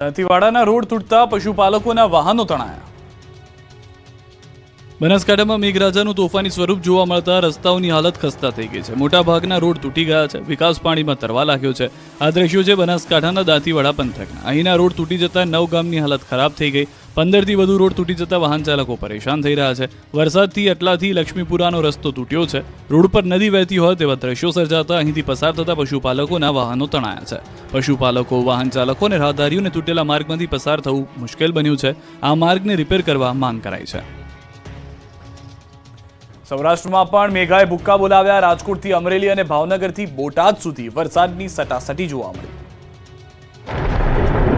દાંતીવાડાના road તૂટતા પશુપાલકોના વાહનો તણાયા। બનાસકાંઠામાં મેઘરાજાનું તોફાની સ્વરૂપ જોવા મળતા રસ્તાઓની હાલત ખસ્તા થઈ ગઈ છે। મોટાભાગના રોડ તૂટી ગયા છે। વિકાસ પાણીમાં તરવા લાગ્યો છે। આ દ્રશ્યો છે બનાસકાંઠાના દાંતીવાડા પંથકના। અહીંના રોડ તૂટી જતા 9 ગામની હાલત ખરાબ થઈ ગઈ। 15થી વધુ રોડ તૂટી જતા વાહન ચાલકો પરેશાન થઈ રહ્યા છે। વરસાદથી એટલાથી લક્ષ્મીપુરાનો રસ્તો તૂટ્યો છે। રોડ પર નદી વહેતી હોય તેવા દ્રશ્યો સર્જાતા અહીંથી પસાર થતા પશુપાલકોના વાહનો તણાયા છે। પશુપાલકો, વાહન ચાલકો અને રાહદારીઓને તૂટેલા માર્ગમાંથી પસાર થવું મુશ્કેલ બન્યું છે। આ માર્ગને રિપેર કરવા માંગ કરાઈ છે। સૌરાષ્ટ્રમાં પણ મેઘાએ ભૂક્કા બોલાવ્યા। રાજકોટથી અમરેલી અને ભાવનગરથી બોટાદ સુધી વરસાદની સટાસટી જોવા મળી।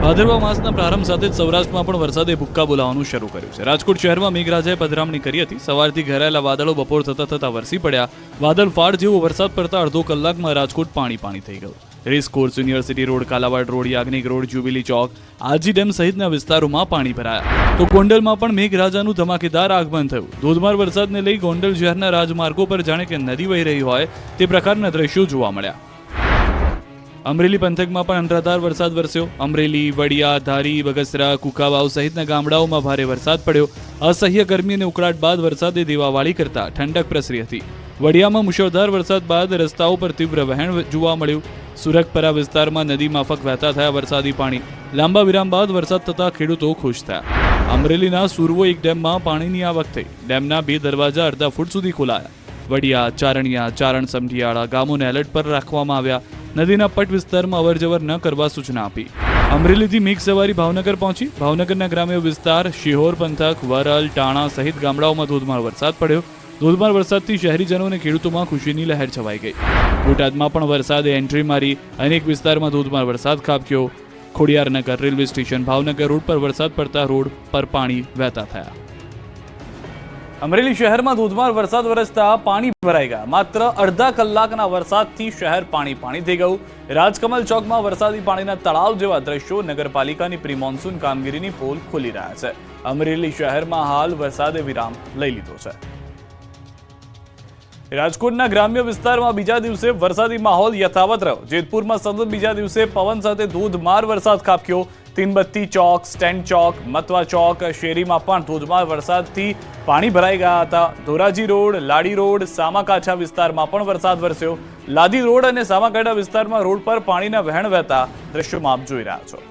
ભાદરવા માસના પ્રારંભ સાથે જ સૌરાષ્ટ્રમાં પણ વરસાદે ભૂક્કા બોલાવવાનું શરૂ કર્યું છે। રાજકોટ શહેરમાં મેઘરાજાએ પધરામણી કરી હતી। સવારથી ઘેરાયેલા વાદળો બપોર થતા વરસી પડ્યા। વાદળ ફાડ જેવો વરસાદ પડતા અડધો કલાકમાં રાજકોટ પાણી થઈ ગયું। Racecourse, university road, Kalawad road, Yagnik road, jubilee chowk, Aji dam સહિતના વિસ્તારોમાં પાણી ભરાયા। તો ગોંડલમાં પણ મેઘરાજાનું ધમાકેદાર આગમન થયું। ધોધમાર વરસાદને લઈ ગોંડલ શહેરના રાજમાર્ગો પર જાણે કે નદી વહી રહી હોય તે પ્રકારના દ્રશ્યો જોવા મળ્યા। અમરેલી પંથકમાં પણ અનરાધાર વરસાદ વરસ્યો। અમરેલી, વડિયા, ધારી, બગસરા, કુકાવાવ સહિતના ગામડાઓમાં ભારે વરસાદ પડ્યો। અસહ્ય ગરમી અને ઉકળાટ બાદ વરસાદે દેવાવાળી કરતા ઠંડક પ્રસરી હતી। વડિયામાં મુશળધાર વરસાદ બાદ રસ્તાઓ પર તીવ્ર વહેણ જોવા મળ્યું। સુરખપરા વિસ્તારમાં નદી માફક વહેતા થયા વરસાદી પાણી। લાંબા વિરામ બાદ વરસાદ થતા ખેડૂતો ખુશ થયા। અમરેલીના સુરવો એક ડેમમાં પાણીની આવક થઈ। ડેમના 2 દરવાજા અડધા ફૂટ સુધી ખોલાયા। વડિયા, ચારણિયા, ચારણ સમઢિયાળા ગામોને એલર્ટ પર રાખવામાં આવ્યા। નદીના પટ વિસ્તારમાં અવરજવર ન કરવા સૂચના આપી। અમરેલીથી મેઘ સવારી ભાવનગર પહોંચી। ભાવનગરના ગ્રામ્ય વિસ્તાર, શિહોર પંથક, વરલ, ટાણા સહિત ગામડાઓમાં ધોધમાર વરસાદ પડ્યો। ધોધમાર વરસાદથી શહેરીજનો અને ખેડૂતોમાં ખુશીની લહેર છવાઈ ગઈ। બોટાદમાં પણ વરસાદે એન્ટ્રી મારી। અનેક વિસ્તારમાં ધોધમાર વરસાદ ખાબક્યો। Khodiyarnagar railway station, Bhavnagar road પર વરસાદ પડતા રોડ પર પાણી વહેતા થયા। અમરેલી શહેરમાં ધોધમાર વરસાદ વરસતા પાણી ભરાઈ ગયા। માત્ર અડધા કલાકના વરસાદથી શહેર પાણી થઈ ગયું। રાજકમલ ચોકમાં વરસાદી પાણીના તળાવ જેવા દ્રશ્યો નગરપાલિકાની પ્રી મોન્સૂન કામગીરીની પોલ ખોલી રહ્યા છે। અમરેલી શહેરમાં હાલ વરસાદે વિરામ લઈ લીધો છે। રાજકોટના ગ્રામ્ય વિસ્તારમાં બીજા દિવસે વરસાદી માહોલ યથાવત રહ્યો। જેતપુરમાં સતત બીજા દિવસે પવન સાથે ધોધમાર વરસાદ ખાબક્યો। તીનબત્તી ચોક, સ્ટેન્ડ ચોક, મતવા ચોક, શેરીમાં પણ ધોધમાર વરસાદથી પાણી ભરાઈ ગયા હતા। ધોરાજી રોડ, લાડી રોડ, સામાકાંઠા વિસ્તારમાં પણ વરસાદ વરસ્યો। લાદી રોડ અને સામાકાંઠા વિસ્તારમાં રોડ પર પાણીના વહેણ વહેતા દ્રશ્યોમાં આપ જોઈ રહ્યા છો।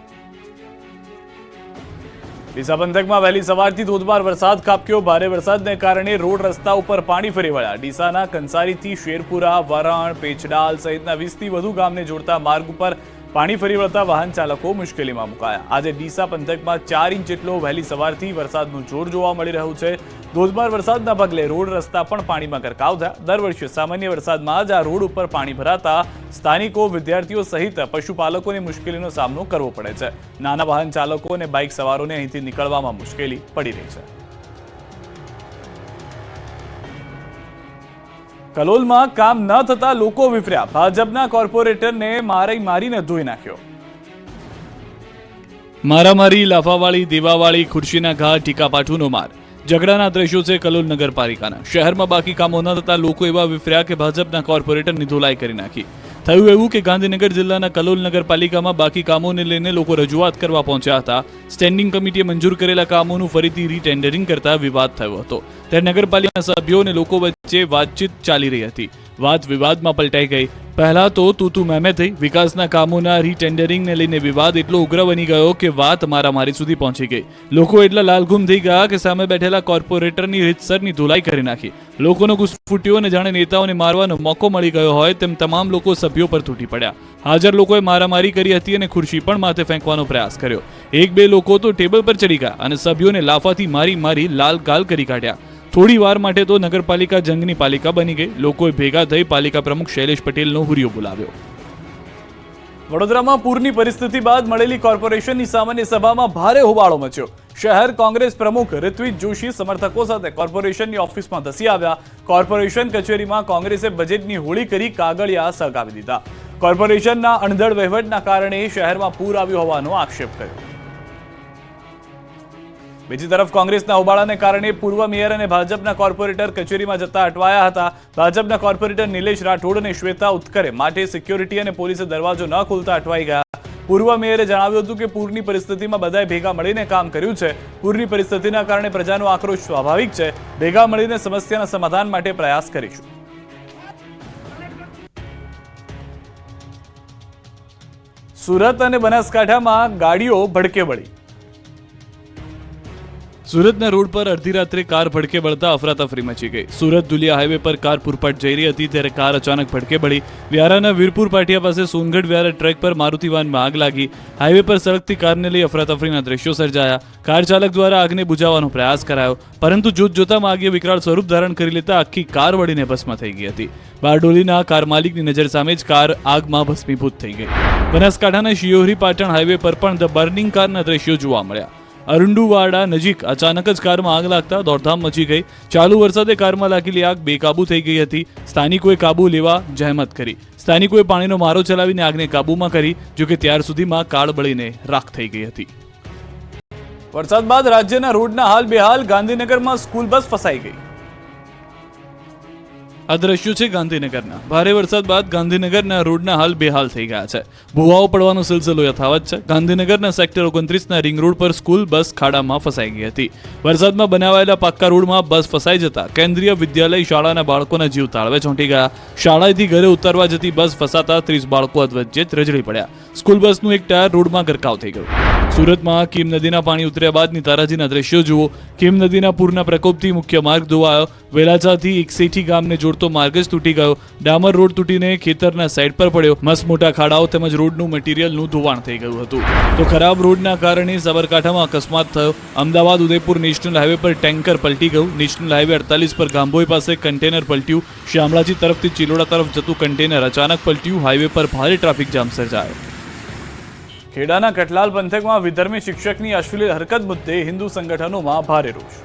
ડીસા પંથકમાં વહેલી સવારથી ધોધમાર વરસાદ ખાબક્યો। ભારે વરસાદને કારણે રોડ રસ્તા ઉપર પાણી ફરી વળ્યા। ડીસાના કંસારીથી શેરપુરા, વરણ, પેચડાલ સહિતના 20થી વધુ ગામને જોડતા માર્ગ ઉપર પાણી ફરી વળતા વાહન ચાલકો મુશ્કેલીમાં મુકાયા। આજે ડીસા પંથકમાં 4 ઇંચ જેટલો વહેલી સવારથી વરસાદનું જોર જોવા મળી રહ્યું છે। ધોધમાર વરસાદના પગલે રોડ રસ્તા પણ પાણીમાં ગરકાવ થયા। દર વર્ષે સામાન્ય વરસાદમાં જ આ રોડ ઉપર પાણી ભરાતા સ્થાનિકો, વિદ્યાર્થીઓ સહિત પશુપાલકોને મુશ્કેલીનો સામનો કરવો પડે છે। નાના વાહન ચાલકો અને બાઇક સવારોને અહીંથી નીકળવામાં મુશ્કેલી પડી રહી છે। કલોલમાં કામ ન થતા લોકો વિફર્યા। ભાજપના કોર્પોરેટરને મારીને ધોઈ નાખ્યો। મારામારી, લાફાવાળી, દેવાવાળી, ખુરશીના ઘા, ટીકાપાઠુનો માર, ઝઘડાના દ્રશ્યો છે કલોલ નગરપાલિકાના। શહેરમાં બાકી કામો ન થતા લોકો એવા વિફર્યા કે ભાજપના કોર્પોરેટરની ધોલાઈ કરી નાખી। થયું એવું કે ગાંધીનગર જિલ્લાના કલોલ નગરપાલિકામાં બાકી કામોને લઈને લોકો રજૂઆત કરવા પહોંચ્યા હતા। સ્ટેન્ડિંગ કમિટીએ મંજૂર કરેલા કામોનું ફરીથી રીટેન્ડરિંગ કરતા વિવાદ થયો હતો। ત્યારે નગરપાલિકાના સભ્યો અને લોકો વચ્ચે વાતચીત ચાલી રહી હતી। વાત વિવાદમાં પલટાઈ ગઈ। પહેલા તો તું મેમે થઈ। વિકાસના કામોના રીટેન્ડરિંગને લઈને વિવાદ એટલો ઉગ્ર બની ગયો કે વાત મારામારી સુધી પહોંચી ગઈ। લોકો એટલા લાલઘુમ થઈ ગયા કે સામે બેઠેલા કોર્પોરેટરની રીતસરની ધોલાઈ કરી નાખી। લોકોનો ગુસ્સો ફૂટ્યો અને જાણે નેતાઓને મારવાનો મોકો મળી ગયો હોય તેમ તમામ લોકો સભ્યો પર તૂટી પડ્યા। હાજર લોકોએ મારામારી કરી હતી અને ખુરશી પણ માથે ફેંકવાનો પ્રયાસ કર્યો। 1-2 લોકો તો ટેબલ પર ચડી ગયા અને સભ્યોને લાફાથી મારી લાલ ગાલ કરી કાઢ્યા। થોડી વાર માટે તો નગરપાલિકા જંગની પાલિકા બની ગઈ। લોકોએ ભેગા થઈ પાલિકા પ્રમુખ શૈલેષ પટેલનો હુરિયો બોલાવ્યો। વડોદરામાં પૂરની પરિસ્થિતિ બાદ મળેલી કોર્પોરેશનની સામાન્ય સભામાં ભારે હોબાળો મચ્યો। શહેર કોંગ્રેસ પ્રમુખ ઋત્વિજ જોશી સમર્થકો સાથે કોર્પોરેશનની ઓફિસમાં ધસી આવ્યા। કોર્પોરેશન કચેરીમાં કોંગ્રેસે બજેટની હોળી કરી કાગળિયા સળગાવી દીધા। કોર્પોરેશનના અણધડ વહીવટના કારણે શહેરમાં પૂર આવ્યું હોવાનો આક્ષેપ કર્યો। બીજી તરફ કોંગ્રેસના હોબાળાને કારણે પૂર્વ મેયર અને ભાજપના કોર્પોરેટર કચેરીમાં જતા અટવાયા હતા। ભાજપના કોર્પોરેટર નિલેશ રાઠોડ અને શ્વેતા ઉત્કરે માટે સિક્યોરિટી અને પોલીસે દરવાજો ન ખોલતા અટવાઈ ગયા। પૂર્વ મેયરે જણાવ્યું હતું કે પૂરની પરિસ્થિતિમાં બધાએ ભેગા મળીને કામ કર્યું છે. પૂરની પરિસ્થિતિના કારણે પ્રજાનો આક્રોશ સ્વાભાવિક છે. ભેગા મળીને સમસ્યાના સમાધાન માટે પ્રયાસ કરીશું. સુરત અને બનાસકાંઠામાં ગાડીઓ ભડકે બળી. સુરતના રોડ પર અડધી રાત્રે કાર ભડકે બળતા અફરાતફરી મચી ગઈ. સુરત ધુલિયા હાઈવે પર કાર પૂરપાટ જઈ રહી હતી ત્યારે કાર અચાનક ભડકે બળી. વ્યારાના વીરપુર પાટિયા પાસે સોનગઢ વ્યારા ટ્રેક પર મારુતિ વાનમાં આગ લાગી. હાઈવે પર સળગતી કારને લઈ અફરાતફરીના દ્રશ્યો સર્જાયા. કાર ચાલક દ્વારા આગને બુઝાવવાનો પ્રયાસ કરાયો, પરંતુ જોતજોતામાં આગે વિકરાળ સ્વરૂપ ધારણ કરી લેતા આખી કાર બળીને ભસ્મ થઈ ગઈ હતી. બારડોલીના કાર માલિકની નજર સામે જ કાર આગમાં ભસ્મીભૂત થઈ ગઈ. બનાસકાંઠાના શિયોરી પાટણ હાઈવે પર પણ ધ બર્નિંગ કારના દ્રશ્યો જોવા મળ્યા. અરુંડુવાડા નજીક અચાનક જ કારમાં આગ લાગતા દોડધામ મચી ગઈ. ચાલુ વરસાદે કારમાં લાગેલી આગ બેકાબુ થઈ ગઈ હતી. સ્થાનિકોએ કાબુ લેવા જહેમત કરી. સ્થાનિકોએ પાણીનો મારો ચલાવીને આગને કાબુમાં કરી, જોકે ત્યાર સુધીમાં કાર બળીને રાખ થઈ ગઈ હતી. વરસાદ બાદ રાજ્યના રોડના હાલ બેહાલ. ગાંધીનગરમાં સ્કૂલ બસ ફસાઈ ગઈ. આ દ્રશ્યો છે ગાંધીનગરના. ભારે વરસાદ બાદ ગાંધીનગરના રોડના હાલ બેહાલ થઈ ગયા છે. ભૂવાઓ પડવાનો સિલસિલો યથાવત છે. ગાંધીનગરના સેક્ટર 29ના રિંગ રોડ પર સ્કૂલ બસ ખાડામાં ફસાઈ ગઈ હતી. વરસાદમાં બનાવાયેલા પાક્કા રોડમાં બસ ફસાઈ જતા કેન્દ્રીય વિદ્યાલય શાળાના બાળકોના જીવ તાળવે ચોંટી ગયા. શાળાએથી ઘરે ઉતરવા જતી બસ ફસાતા 30 બાળકો અધવચ્ચે રજડી પડ્યા. સ્કૂલ બસનું એક ટાયર રોડમાં ગરકાવ થઈ ગયું. સુરતમાં કીમ નદીના પાણી ઉતર્યા બાદની તારાજીના દ્રશ્યો જુઓ. કીમ નદીના પૂરના પ્રકોપથી મુખ્ય માર્ગ ધોવાયો. વેલાચાથી એકસેઠી ગામને જોડતો માર્ગ જ તૂટી ગયો. ડામર રોડ તૂટીને ખેતરના સાઈડ પર પડ્યો. મસ્ત મોટા ખાડાઓ તેમજ રોડનું મટીરીયલનું ધોવાણ થઈ ગયું હતું. તો ખરાબ રોડના કારણે સાબરકાંઠામાં અકસ્માત થયો. અમદાવાદ ઉદયપુર નેશનલ હાઈવે પર ટેન્કર પલટી ગયું. નેશનલ હાઈવે 48 પર ગાંભોઈ પાસે કન્ટેનર પલટ્યું. શામળાજી તરફથી ચિલોડા તરફ જતું કન્ટેનર અચાનક પલટ્યું. હાઈવે પર ભારે ટ્રાફિક જામ સર્જાયો. ખેડાના કટલાલ પંથકમાં વિધર્મી શિક્ષકની અશ્લીલ હરકત મુદ્દે હિન્દુ સંગઠનોમાં ભારે રોષ.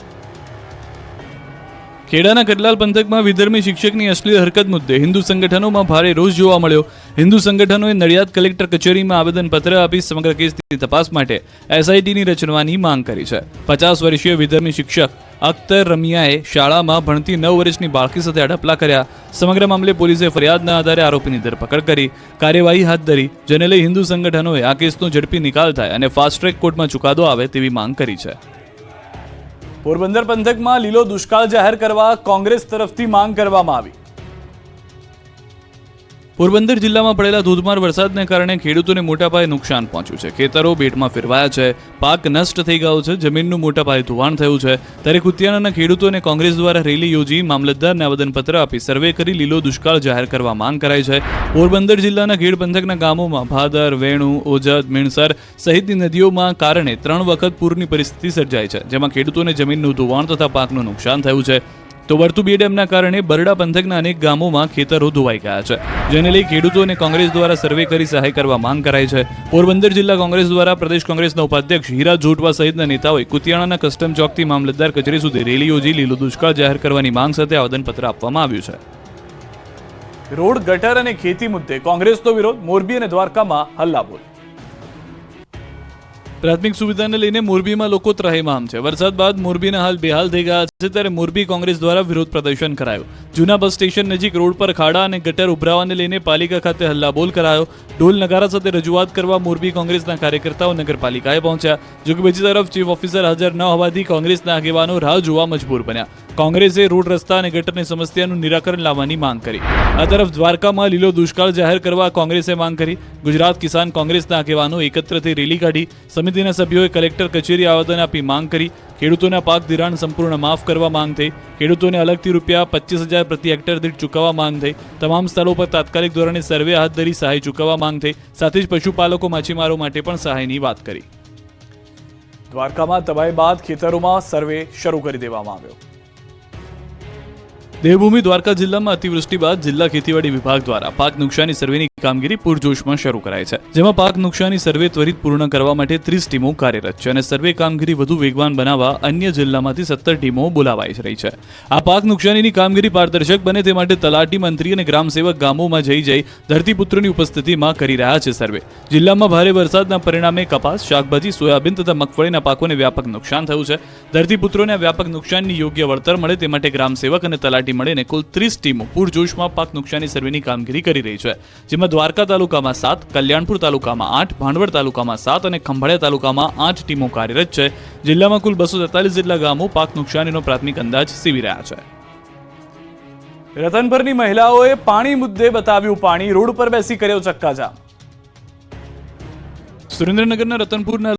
ખેડાના કટલાલ પંથકમાં વિધર્મી શિક્ષકની અશ્લીલ હરકત મુદ્દે હિન્દુ સંગઠનોમાં ભારે રોષ જોવા મળ્યો. હિન્દુ સંગઠનોએ નડિયાદ કલેક્ટર કચેરીમાં આવેદનપત્ર આપી સમગ્ર કેસની તપાસ માટે એસઆઈટીની રચવાની માંગ કરી છે. 50 વર્ષીય વિધર્મી શિક્ષક અખ્તર રમિયાએ શાળામાં ભણતી 9 વર્ષની બાળકી સાથે અડપલા કર્યા. સમગ્ર મામલે પોલીસે ફરિયાદના આધારે આરોપીની ધરપકડ કરી કાર્યવાહી હાથ ધરી, જેને લઈ હિન્દુ સંગઠનોએ આ કેસનો ઝડપી નિકાલ થાય અને ફાસ્ટ ટ્રેક કોર્ટમાં ચુકાદો આવે તેવી માંગ કરી છે. પોરબંદર પંથકમાં લીલો દુષ્કાળ જાહેર કરવા કોંગ્રેસ તરફથી માંગ કરવામાં આવી. પોરબંદર જિલ્લામાં પડેલા ધોધમાર વરસાદને કારણે ખેડૂતોને મોટા પાયે નુકસાન પહોંચ્યું છે. ખેતરો બેટમાં ફેરવાયા છે. પાક નષ્ટ થઈ ગયો છે. જમીનનું મોટા પાયે ધોવાણ થયું છે. ત્યારે કુતિયાણાના ખેડૂતોને કોંગ્રેસ દ્વારા રેલી યોજી મામલતદારને આવેદનપત્ર આપી સર્વે કરી લીલો દુષ્કાળ જાહેર કરવા માંગ કરાઈ છે. પોરબંદર જિલ્લાના ખેડ પંથકના ગામોમાં ભાદર, વેણુ, ઓજદ, મીણસર સહિતની નદીઓમાં કારણે 3 વખત પૂરની પરિસ્થિતિ સર્જાઈ છે, જેમાં ખેડૂતોને જમીનનું ધોવાણ તથા પાકનું નુકસાન થયું છે. તો વર્તુ બે ડેમના કારણે બરડા પંથકના અનેક ગામોમાં ખેતરો ધોવાઈ ગયા છે, જેને લઈ ખેડૂતોને કોંગ્રેસ દ્વારા સર્વે કરી સહાય કરવા માંગ કરાઈ છે. પોરબંદર જિલ્લા કોંગ્રેસ દ્વારા પ્રદેશ કોંગ્રેસના ઉપાધ્યક્ષ હીરા જોટવા સહિતના નેતાઓએ કુતિયાણાના કસ્ટમ ચોકથી મામલતદાર કચેરી સુધી રેલી યોજી લીલો દુષ્કાળ જાહેર કરવાની માંગ સાથે આવેદનપત્ર આપવામાં આવ્યું છે. રોડ, ગટર અને ખેતી મુદ્દે કોંગ્રેસનો વિરોધ. મોરબી અને દ્વારકામાં હલ્લાબોલ. પ્રાથમિક સુવિધાને લઈને મોરબીમાં લોકો ત્રાહિમામ છે. વરસાદ બાદ મોરબીના હાલ બેહાલ થઈ ગયા છે, ત્યારે મોરબી કોંગ્રેસ દ્વારા વિરોધ પ્રદર્શન કરાયું. જૂના બસ સ્ટેશન નજીક રોડ પર ખાડા અને ગટર ઉભરાવાને લઈને પાલિકા ખાતે હલ્લાબોલ કરાયો. ઢોલ નગારા સાથે રજૂઆત કરવા મોરબી કોંગ્રેસના કાર્યકર્તાઓ નગરપાલિકાએ પહોંચ્યા. જોકે બીજી તરફ ચીફ ઓફિસર હાજર ન હોવાથી કોંગ્રેસના આગેવાનો રાહ જોવા મજબૂર બન્યા. કોંગ્રેસે રોડ, રસ્તા અને ગટરની સમસ્યાનું નિરાકરણ લાવવાની માંગ કરી. આ તરફ દ્વારકામાં લીલો દુષ્કાળ જાહેર કરવા કોંગ્રેસે માંગ કરી. ગુજરાત કિસાન કોંગ્રેસના આગેવાનો એકત્ર થઈ રેલી કાઢી. સમિતિના સભ્યોએ કલેક્ટર કચેરી આવેદન આપી માંગ કરી. ખેડૂતોના પાક ધિરાણ સંપૂર્ણ માફ કરવા માંગ થઈ. ખેડૂતોને અલગથી રૂપિયા 25,000 પ્રતિ હેક્ટર દીઠ ચૂકવવા માંગ થઈ. તમામ સ્થળો પર તાત્કાલિક ધોરણે સર્વે હાથ ધરી સહાય ચૂકવવા માંગ થઈ. સાથે જ પશુપાલકો, માછીમારો માટે પણ સહાયની વાત કરી. દ્વારકામાં તબાહી બાદ ખેતરોમાં સર્વે શરૂ કરી દેવામાં આવ્યો. દેવભૂમિ દ્વારકા જિલ્લામાં અતિવૃષ્ટિ બાદ જિલ્લા ખેતીવાડી વિભાગ દ્વારા પાક નુકસાની સર્વેની કામગીરી પૂરજોશમાં શરૂ કરાઈ છે, જેમાં પાક નુકસાની સર્વે ત્વરિત પૂર્ણ કરવા માટે 30 ટીમો કાર્યરત છે અને સર્વે કામગીરી વધુ વેગવાન બનાવવા અન્ય જિલ્લામાંથી 17 ટીમો બોલાવાઈ રહી છે. આ પાક નુકસાનીની કામગીરી પારદર્શક બને તે માટે તલાટી, મંત્રી અને ગ્રામસેવક ગામોમાં જઈ ધરતીપુત્રોની ઉપસ્થિતિમાં કરી રહ્યા છે સર્વે. જિલ્લામાં ભારે વરસાદના પરિણામે કપાસ, શાકભાજી, સોયાબીન તથા મગફળીના પાકોને વ્યાપક નુકસાન થયું છે. ધરતીપુત્રોને આ વ્યાપક નુકસાનની યોગ્ય વળતર મળે તે માટે ગ્રામસેવક અને તલાટી મળીને કુલ 30 ટીમો પૂરજોશમાં પાક નુકસાની સર્વેની કામગીરી કરી રહી છે, જેમાં દ્વારકા તાલુકામાં 7, કલ્યાણપુર તાલુકામાં 8, ભાંડવડ તાલુકામાં 7 અને ખંભાળિયા તાલુકામાં 8 ટીમો કાર્યરત છે. જિલ્લામાં કુલ 243 જેટલા ગામો પાક નુકસાનીનો પ્રાથમિક અંદાજ સીવી રહ્યા છે. રતનપરની મહિલાઓએ પાણી મુદ્દે બતાવ્યું પાણી, રોડ પર બેસી કર્યો ચક્કાજામ. સુરેન્દ્રનગરના રતનપુરના